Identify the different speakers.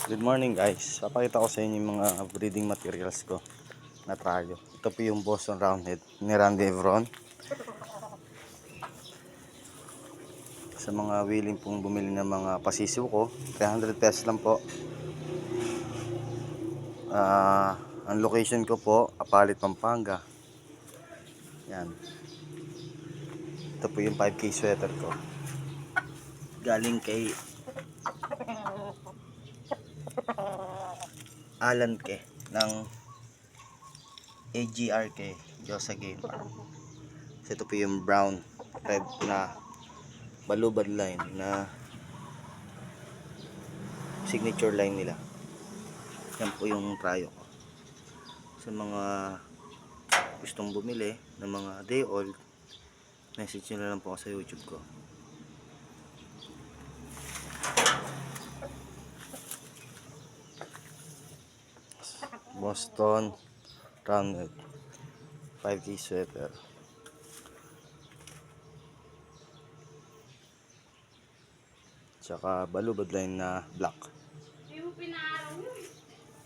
Speaker 1: Good morning guys. Papakita ko sa inyo yung mga breeding materials ko na trayo. Ito po yung Boston Roundhead ni Randy Evron. Sa mga willing pong bumili ng mga pasisiw ko, 300 pesos lang po. Ang location ko po, Apalit, Pampanga. Yan. Ito po yung 5K sweater ko. Galing kay Alan Ke ng AGRK Josa Game. So, ito po yung brown red na balubad line na signature line nila. Yan po yung trayo ko. Sa mga gustong bumili ng mga day old, message nyo na lang po ako sa YouTube ko. Boston Roundhead 5K sweater. Tsaka balubad line na black.